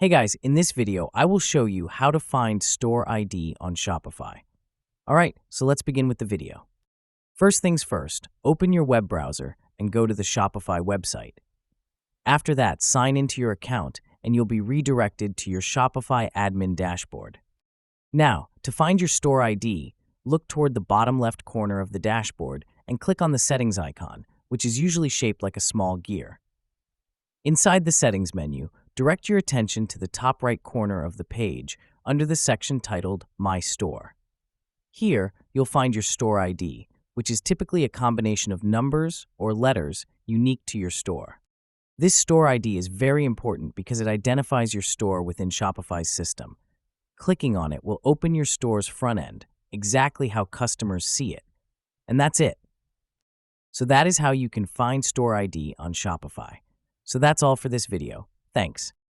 Hey guys, in this video, I will show you how to find store ID on Shopify. All right, so let's begin with the video. First things first, open your web browser and go to the Shopify website. After that, sign into your account and you'll be redirected to your Shopify admin dashboard. Now, to find your store ID, look toward the bottom left corner of the dashboard and click on the settings icon, which is usually shaped like a small gear. Inside the settings menu, direct your attention to the top right corner of the page under the section titled My Store. Here, you'll find your store ID, which is typically a combination of numbers or letters unique to your store. This store ID is very important because it identifies your store within Shopify's system. Clicking on it will open your store's front end, exactly how customers see it. And that's it. So that is how you can find store ID on Shopify. So that's all for this video. Thanks.